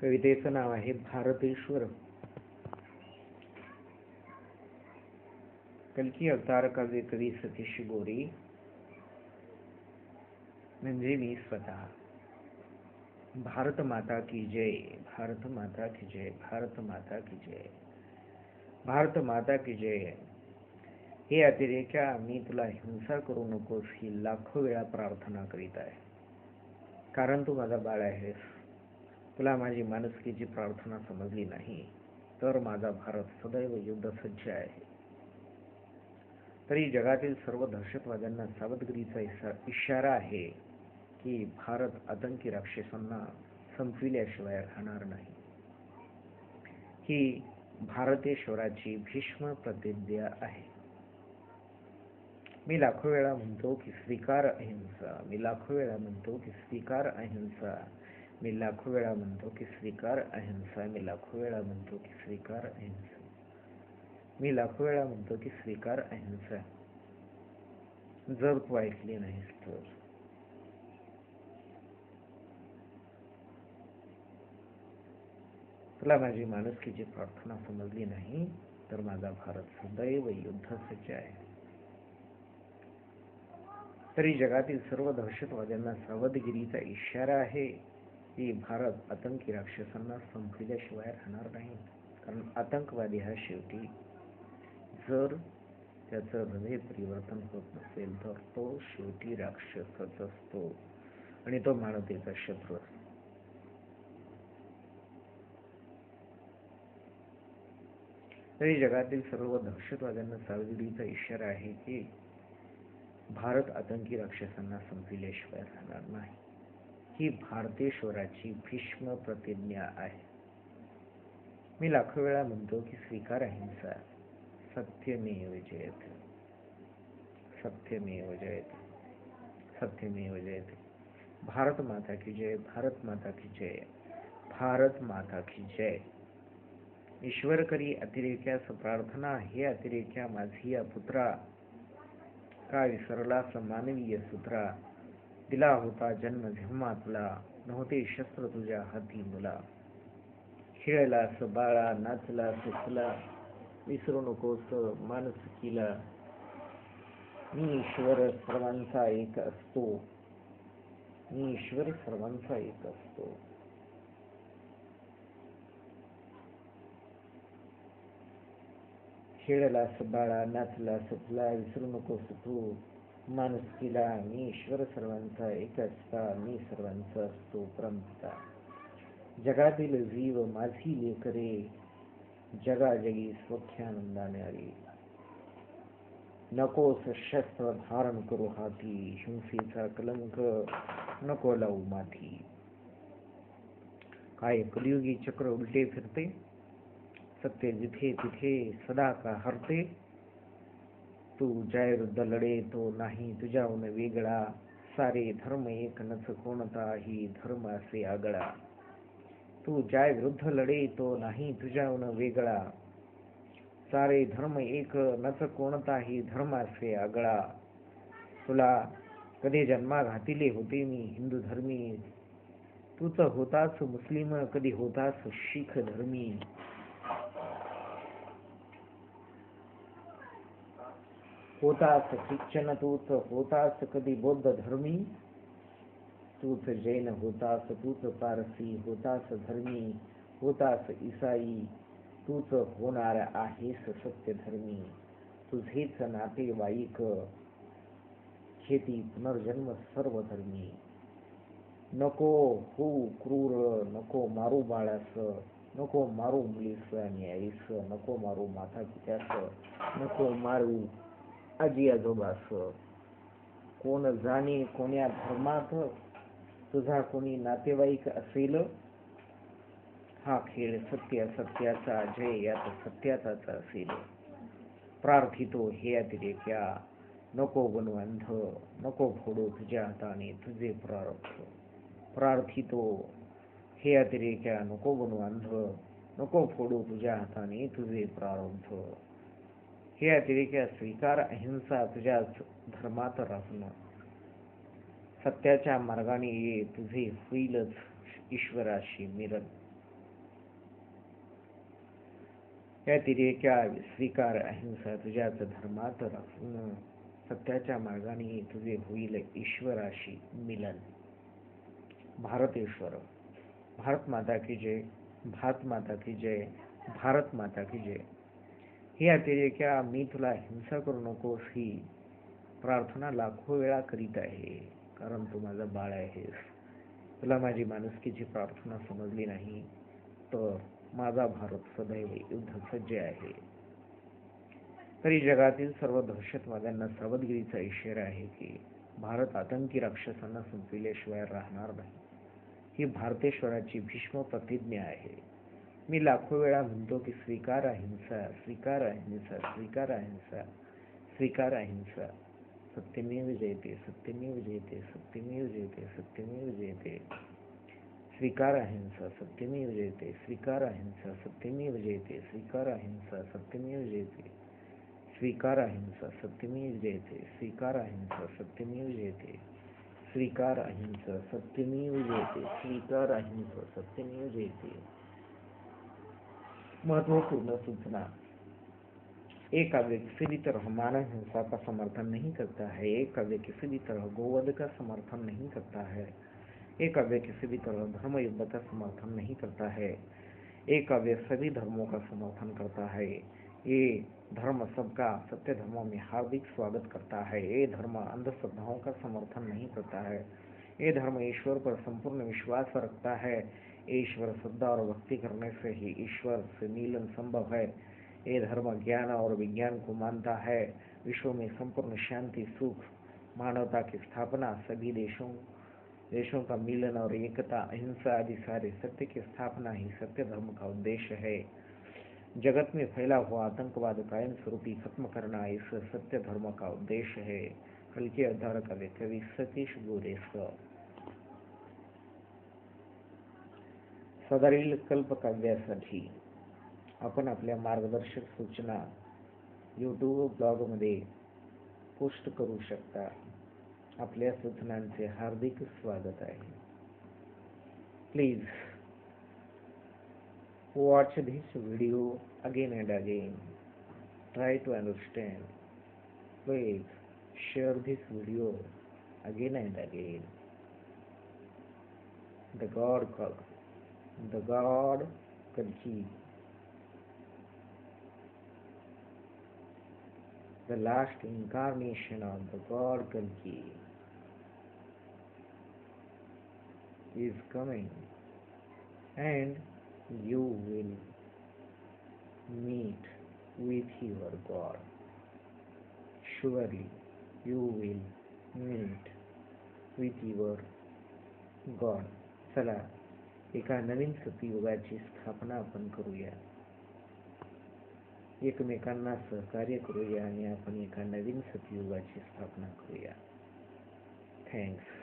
कवितेचं नाव आहे भारतेश्वर. कल्की अवतार काव्य कवी सतीश गोरे म्हणजे मी स्वतः. भारत माता की जय, भारत माता की जय, भारत माता की जय, भारत माता की जय. हे अतिरेक्या, मी तुला हिंसा करू नकोस ही लाखो वेळा प्रार्थना करीत आहे. कारण तू माझा बाळ आहेस. तुला माझी माणुसकीची प्रार्थना समजली नाही तर माझा भारत सदैव युद्धसज्ज आहे. तरी जगातील सर्व दहशतवाद्यांना सावधगिरीचा इशारा आहे की भारत आतंकी राक्षसांना संपविल्याशिवाय राहणार नाही. ही भारतेश्वराची भीष्म प्रतिज्ञा आहे. मी लाखो वेळा म्हणतो की स्वीकार अहिंसा, मी लाखो वेळा म्हणतो की स्वीकार अहिंसा, मी लाखो वेळा म्हणतो की स्वीकार अहिंसा, मी लाखो वेळा म्हणतो की स्वीकार अहिंसा, मी लाखो वेळा म्हणतो की स्वीकार अहिंसा. जर तू ऐकली नाहीस तर तुला माझी माणुसकीची प्रार्थना समजली नाही तर माझा भारत सदैव युद्धसज्ज आहे. तरी जगातील सर्व दहशतवाद्यांना सावधगिरीचा इशारा आहे की भारत आतंकी राक्षसांना संपविल्याशिवाय राहणार नाही. कारण आतंकवादी हा शेवटी जर त्याचं हृदय परिवर्तन होत नसेल तर तो शेवटी राक्षसच असतो आणि तो मानवतेचा शत्रू असतो. तरी जगातील सर्व दहशतवाद्यांना सावधगिरीचा इशारा आहे की भारत आतंकी राक्षसांना संपविल्याशिवाय राहणार नाही. ही भारतेश्वराची भीष्म प्रतिज्ञा आहे. मी लाखो वेळा म्हणतो की स्वीकार अहिंसा, सत्यमेव जयते, सत्यमेव जयते, सत्यमेव जयते. भारत माता की जय, भारत माता की जय, भारत माता की जय. ईश्वर करी अतिरेक्यास प्रार्थना, हे अतिरेक्या माझी या पुत्रा, का विसरलास मानवीय सूत्रा. दिला होता जन्म जेव्हा तुला, नव्हते शस्त्र तुझ्या हाती मुला. खेळलास बाळा, नाचलास तुला, विसरू नकोस माणुसकीला. मी ईश्वर सर्वांचा एक असतो, मी ईश्वर सर्वांचा एक असतो. खेळलास बाळा, नाचलास तुला, विसरू नकोस तू माणुसकीला. मी ईश्वर सर्वांचा एक असता, मी सर्वांचा असतो परमपिता. जगातील जीव माझी लेकरे, जगाजगी सौख्यानंदाने आली. नकोस शस्त्र धारण करू हाती, हिंसेचा कलंक नको लावू माथी. काय कलियुगी चक्र उलटे फिरते, सत्य जिथे तिथे सदा का हरते. तू जयवृद्ध लढे तो नाही तुझ्याहून वेगळा, सारे धर्म एक नच कोणताही धर्म असे आगळा. तू जयवृद्ध लढे तो नाही तुझ्याहून वेगळा, सारे धर्म एक नच कोणताही धर्म असे आगळा. तुला कधी जन्मा घातिले होते मी हिंदू धर्मी, तूच होतास मुस्लिम कधी होतास शीख धर्मी. होतास ख्रिश्चन तूच होतास कधी बौद्ध धर्मी, तूच जैन होतास तूच पारसी होतास धर्मी, होतास ईसाई तूच होणार आहेस सत्य धर्मी. तुझेच नातेवाईक खेती पुनर्जन्म सर्व धर्मी. नको होऊ क्रूर, नको मारू बाळास, नको मारू मुलीस आणि आईस, नको मारू माता पित्यास, नको मारू आजी आजोबास. कोण जाणे कोण्या धर्मात तुझा कोणी नातेवाईक असेल. हा खेळ सत्य असत्याचा जय यात सत्याचाच असेल. प्रार्थितो हे अतिरेक्या, नको बनू अंध, नको फोडू तुझ्या हाताने तुझे प्रारब्ध. प्रार्थितो हे अतिरेक्या, नको बनू अंध, नको फोडू तुझ्या हाताने तुझे प्रारब्ध. हे अतिरेक्या स्वीकार अहिंसा, तुझ्याच धर्मात राहून सत्याच्या मार्गाने ये, तुझे होईलच ईश्वराशी मिलन. या तिरेक्या स्वीकार अहिंसा तुझ्याच धर्मात राखून सत्याच्या मार्गाने तुझे होईल ईश्वराशी मिलन. भारतेश्वर. भारत माता की जय. भारत माता की जय. भारत माता की जय. ही अतिरेक्या मी तुला हिंसा करू नकोस ही प्रार्थना लाखो वेळा करीत आहे, कारण तू माझा बाळ आहेस. तुला माझी माणुसकीची प्रार्थना समजली नाही तर माझा भारत सदैव युद्धसज्ज आहे. तरी जगातील सर्व दहशतवाद्यांना सावधगिरीचा इशारा आहे की भारत आतंकी राक्षसांना संपविल्याशिवाय राहणार नाही. ही भारतेश्वराची भीष्म प्रतिज्ञा आहे. मी लाखो वेळा म्हणतो की स्वीकार अहिंसा, स्वीकार अहिंसा, स्वीकार अहिंसा, स्वीकार अहिंसा. सत्यमेव जयते, सत्यमेव जयते, सत्यमेव जयते, सत्यमेव जयते. स्वीकार अहिंसा, सत्यमेव जयते. स्वीकार अहिंसा, सत्यमेव जयते. स्वीकार अहिंसा, सत्यमेव जयते. स्वीकार अहिंसा, सत्यमेव जयते. स्वीकार अहिंसा, सत्यमेव जयते. स्वीकार अहिंसा, सत्यमेव जयते. स्वीकार अहिंसा, सत्यमेव जयते. महत्वपूर्ण सूचना. एक काव्य किसी भी तरह मानव हिंसा का समर्थन नहीं करता है. एक काव्य किसी भी तरह गोवध का समर्थन नहीं करता है. एक काव्य किसी भी तरह धर्म युद्ध का समर्थन नहीं करता है. एक काव्य सभी धर्मों का समर्थन करता है. ये धर्म सबका सत्य धर्मों में हार्दिक स्वागत करता है. ये धर्म अंधश्रद्धाओं का समर्थन नहीं करता है. ये धर्म ईश्वर पर संपूर्ण विश्वास रखता है. ईश्वर श्रद्धा और भक्ति करने से ही ईश्वर से मिलन संभव है. ये धर्म ज्ञान और विज्ञान को मानता है. विश्व में संपूर्ण शांति, सुख, मानवता की स्थापना, सभी देशों का मिलन और एकता, अहिंसा आदि सारे सत्य की स्थापना ही सत्य धर्म का उद्देश्य है. जगत में फैला हुआ आतंकवाद कायम स्वरूपी खत्म करना इस सत्य धर्म का उद्देश्य है. कलकी अवतार कवी कवी सतीश गोरेसकर. सदरील कल्पकाव्यासाठी आपण आपल्या मार्गदर्शक सूचना YouTube ब्लॉगमध्ये पोस्ट करू शकता. आपल्या सूचनांचे हार्दिक स्वागत आहे. Please watch this video again and again. Try to understand. Please share this video again and again. The God Kalki, the last incarnation of the God Kalki is coming, and you will meet with your God. Surely you will meet with your God. चला, एका नवीन सतयुगाची स्थापना आपण करूया. एकमेकांना सहकार्य करूया आणि आपण एका नवीन सतयुगाची स्थापना करूया. थँक्स.